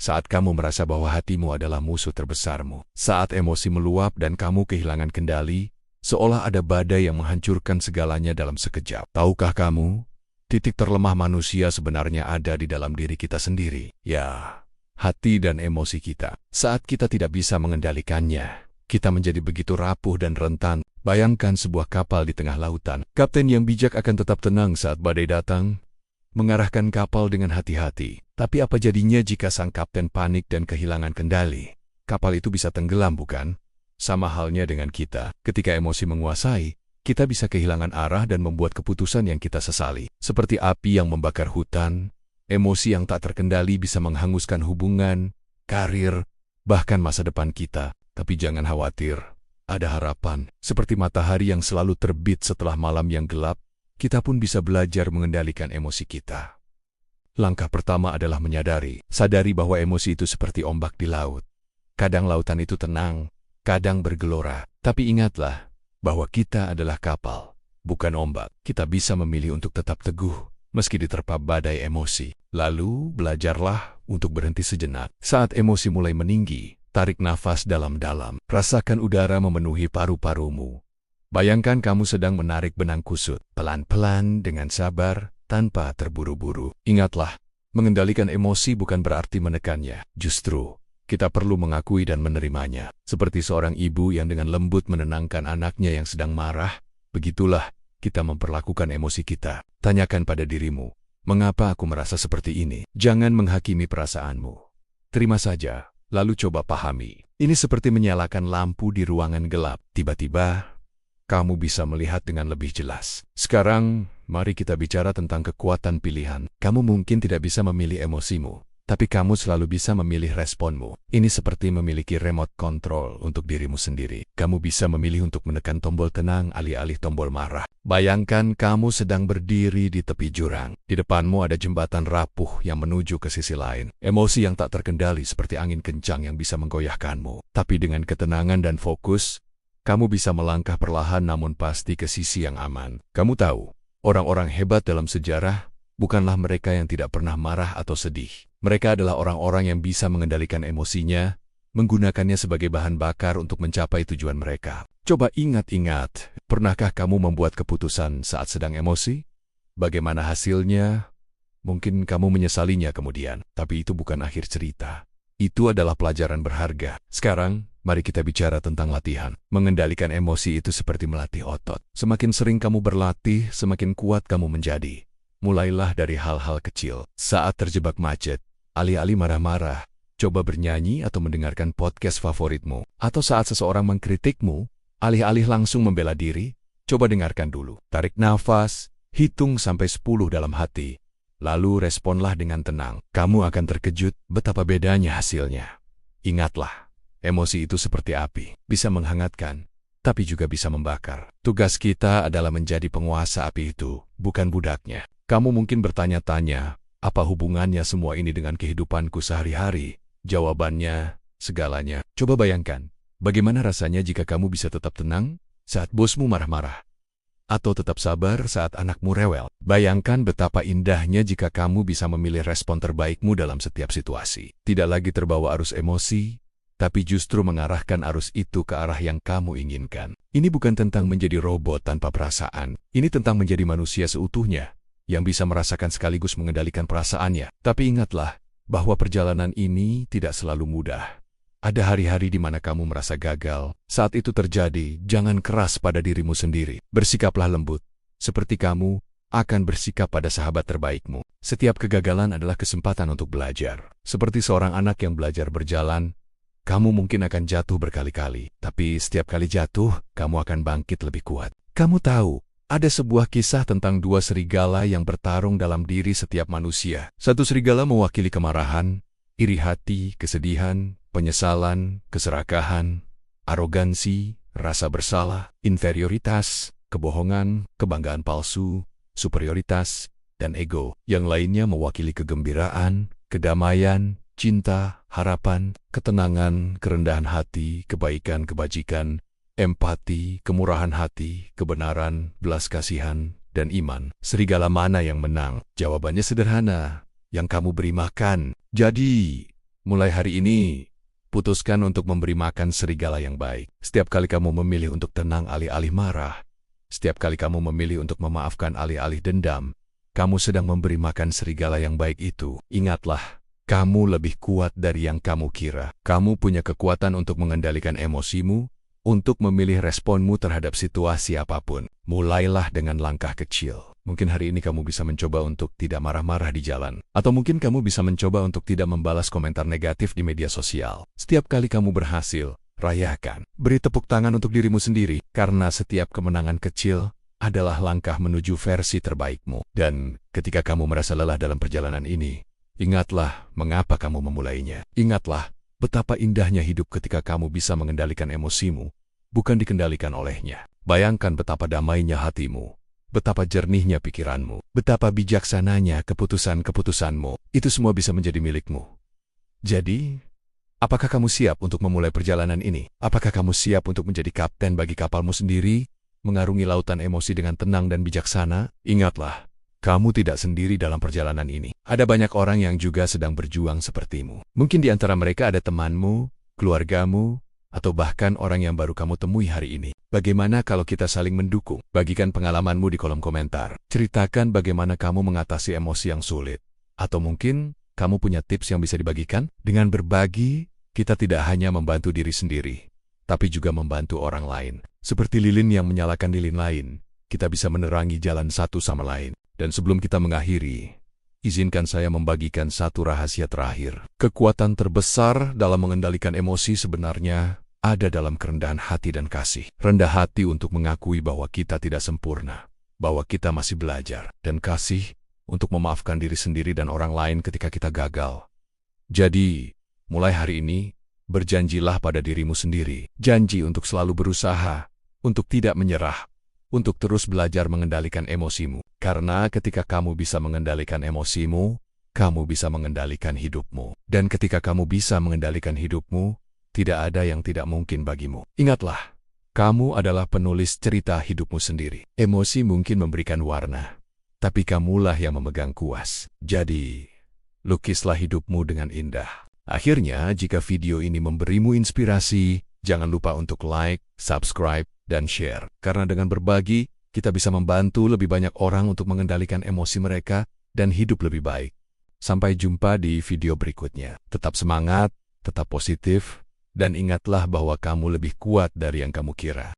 Saat kamu merasa bahwa hatimu adalah musuh terbesarmu. Saat emosi meluap dan kamu kehilangan kendali, seolah ada badai yang menghancurkan segalanya dalam sekejap. Tahukah kamu, titik terlemah manusia sebenarnya ada di dalam diri kita sendiri. Ya, hati dan emosi kita. Saat kita tidak bisa mengendalikannya, kita menjadi begitu rapuh dan rentan. Bayangkan sebuah kapal di tengah lautan. Kapten yang bijak akan tetap tenang saat badai datang, mengarahkan kapal dengan hati-hati. Tapi apa jadinya jika sang kapten panik dan kehilangan kendali? Kapal itu bisa tenggelam, bukan? Sama halnya dengan kita. Ketika emosi menguasai, kita bisa kehilangan arah dan membuat keputusan yang kita sesali. Seperti api yang membakar hutan, emosi yang tak terkendali bisa menghanguskan hubungan, karir, bahkan masa depan kita. Tapi jangan khawatir, ada harapan. Seperti matahari yang selalu terbit setelah malam yang gelap, kita pun bisa belajar mengendalikan emosi kita. Langkah pertama adalah sadari bahwa emosi itu seperti ombak di laut. Kadang lautan itu tenang, kadang bergelora. Tapi ingatlah bahwa kita adalah kapal, bukan ombak. Kita bisa memilih untuk tetap teguh, meski diterpa badai emosi. Lalu, belajarlah untuk berhenti sejenak. Saat emosi mulai meninggi, tarik nafas dalam-dalam. Rasakan udara memenuhi paru-parumu. Bayangkan kamu sedang menarik benang kusut, pelan-pelan dengan sabar, tanpa terburu-buru. Ingatlah, mengendalikan emosi bukan berarti menekannya. Justru, kita perlu mengakui dan menerimanya. Seperti seorang ibu yang dengan lembut menenangkan anaknya yang sedang marah, begitulah kita memperlakukan emosi kita. Tanyakan pada dirimu, mengapa aku merasa seperti ini? Jangan menghakimi perasaanmu. Terima saja, lalu coba pahami. Ini seperti menyalakan lampu di ruangan gelap. Tiba-tiba, kamu bisa melihat dengan lebih jelas. Sekarang, mari kita bicara tentang kekuatan pilihan. Kamu mungkin tidak bisa memilih emosimu, tapi kamu selalu bisa memilih responmu. Ini seperti memiliki remote control untuk dirimu sendiri. Kamu bisa memilih untuk menekan tombol tenang alih-alih tombol marah. Bayangkan kamu sedang berdiri di tepi jurang. Di depanmu ada jembatan rapuh yang menuju ke sisi lain. Emosi yang tak terkendali seperti angin kencang yang bisa menggoyahkanmu. Tapi dengan ketenangan dan fokus, kamu bisa melangkah perlahan namun pasti ke sisi yang aman. Kamu tahu, orang-orang hebat dalam sejarah bukanlah mereka yang tidak pernah marah atau sedih. Mereka adalah orang-orang yang bisa mengendalikan emosinya, menggunakannya sebagai bahan bakar untuk mencapai tujuan mereka. Coba ingat-ingat, pernahkah kamu membuat keputusan saat sedang emosi? Bagaimana hasilnya? Mungkin kamu menyesalinya kemudian, tapi itu bukan akhir cerita. Itu adalah pelajaran berharga. Sekarang, mari kita bicara tentang latihan. Mengendalikan emosi itu seperti melatih otot. Semakin sering kamu berlatih, semakin kuat kamu menjadi. Mulailah dari hal-hal kecil. Saat terjebak macet, alih-alih marah-marah, coba bernyanyi atau mendengarkan podcast favoritmu. Atau saat seseorang mengkritikmu, alih-alih langsung membela diri, coba dengarkan dulu. Tarik nafas, hitung sampai 10 dalam hati. Lalu responlah dengan tenang. Kamu akan terkejut betapa bedanya hasilnya. Ingatlah, emosi itu seperti api, bisa menghangatkan, tapi juga bisa membakar. Tugas kita adalah menjadi penguasa api itu, bukan budaknya. Kamu mungkin bertanya-tanya, apa hubungannya semua ini dengan kehidupanku sehari-hari? Jawabannya, segalanya. Coba bayangkan, bagaimana rasanya jika kamu bisa tetap tenang saat bosmu marah-marah? Atau tetap sabar saat anakmu rewel. Bayangkan betapa indahnya jika kamu bisa memilih respon terbaikmu dalam setiap situasi. Tidak lagi terbawa arus emosi, tapi justru mengarahkan arus itu ke arah yang kamu inginkan. Ini bukan tentang menjadi robot tanpa perasaan. Ini tentang menjadi manusia seutuhnya, yang bisa merasakan sekaligus mengendalikan perasaannya. Tapi ingatlah, bahwa perjalanan ini tidak selalu mudah. Ada hari-hari di mana kamu merasa gagal. Saat itu terjadi, jangan keras pada dirimu sendiri. Bersikaplah lembut, seperti kamu akan bersikap pada sahabat terbaikmu. Setiap kegagalan adalah kesempatan untuk belajar. Seperti seorang anak yang belajar berjalan, kamu mungkin akan jatuh berkali-kali. Tapi setiap kali jatuh, kamu akan bangkit lebih kuat. Kamu tahu, ada sebuah kisah tentang dua serigala yang bertarung dalam diri setiap manusia. Satu serigala mewakili kemarahan, iri hati, kesedihan, penyesalan, keserakahan, arogansi, rasa bersalah, inferioritas, kebohongan, kebanggaan palsu, superioritas, dan ego. Yang lainnya mewakili kegembiraan, kedamaian, cinta, harapan, ketenangan, kerendahan hati, kebaikan, kebajikan, empati, kemurahan hati, kebenaran, belas kasihan, dan iman. Serigala mana yang menang? Jawabannya sederhana, yang kamu beri makan. Jadi, Mulai hari ini, putuskan untuk memberi makan serigala yang baik. Setiap kali kamu memilih untuk tenang alih-alih marah, setiap kali kamu memilih untuk memaafkan alih-alih dendam, kamu sedang memberi makan serigala yang baik itu. Ingatlah, kamu lebih kuat dari yang kamu kira. Kamu punya kekuatan untuk mengendalikan emosimu, untuk memilih responmu terhadap situasi apapun. Mulailah dengan langkah kecil. Mungkin hari ini kamu bisa mencoba untuk tidak marah-marah di jalan. Atau mungkin kamu bisa mencoba untuk tidak membalas komentar negatif di media sosial. Setiap kali kamu berhasil, rayakan. Beri tepuk tangan untuk dirimu sendiri, karena setiap kemenangan kecil adalah langkah menuju versi terbaikmu. Dan ketika kamu merasa lelah dalam perjalanan ini, ingatlah mengapa kamu memulainya. Ingatlah betapa indahnya hidup ketika kamu bisa mengendalikan emosimu, bukan dikendalikan olehnya. Bayangkan betapa damainya hatimu, betapa jernihnya pikiranmu, betapa bijaksananya keputusan-keputusanmu. Itu semua bisa menjadi milikmu. Jadi, apakah kamu siap untuk memulai perjalanan ini? Apakah kamu siap untuk menjadi kapten bagi kapalmu sendiri, mengarungi lautan emosi dengan tenang dan bijaksana? Ingatlah, kamu tidak sendiri dalam perjalanan ini. Ada banyak orang yang juga sedang berjuang sepertimu. Mungkin di antara mereka ada temanmu, keluargamu, atau bahkan orang yang baru kamu temui hari ini. Bagaimana kalau kita saling mendukung? Bagikan pengalamanmu di kolom komentar. Ceritakan bagaimana kamu mengatasi emosi yang sulit. Atau mungkin kamu punya tips yang bisa dibagikan? Dengan berbagi, kita tidak hanya membantu diri sendiri, tapi juga membantu orang lain. Seperti lilin yang menyalakan lilin lain, kita bisa menerangi jalan satu sama lain. Dan sebelum kita mengakhiri, izinkan saya membagikan satu rahasia terakhir. Kekuatan terbesar dalam mengendalikan emosi sebenarnya ada dalam kerendahan hati dan kasih. Rendah hati untuk mengakui bahwa kita tidak sempurna, bahwa kita masih belajar, dan kasih untuk memaafkan diri sendiri dan orang lain ketika kita gagal. Jadi, mulai hari ini, berjanjilah pada dirimu sendiri. Janji untuk selalu berusaha, untuk tidak menyerah, untuk terus belajar mengendalikan emosimu. Karena ketika kamu bisa mengendalikan emosimu, kamu bisa mengendalikan hidupmu. Dan ketika kamu bisa mengendalikan hidupmu, tidak ada yang tidak mungkin bagimu. Ingatlah, kamu adalah penulis cerita hidupmu sendiri. Emosi mungkin memberikan warna, tapi kamulah yang memegang kuas. Jadi, lukislah hidupmu dengan indah. Akhirnya, jika video ini memberimu inspirasi, jangan lupa untuk like, subscribe, dan share. Karena dengan berbagi, kita bisa membantu lebih banyak orang untuk mengendalikan emosi mereka dan hidup lebih baik. Sampai jumpa di video berikutnya. Tetap semangat, tetap positif, dan ingatlah bahwa kamu lebih kuat dari yang kamu kira.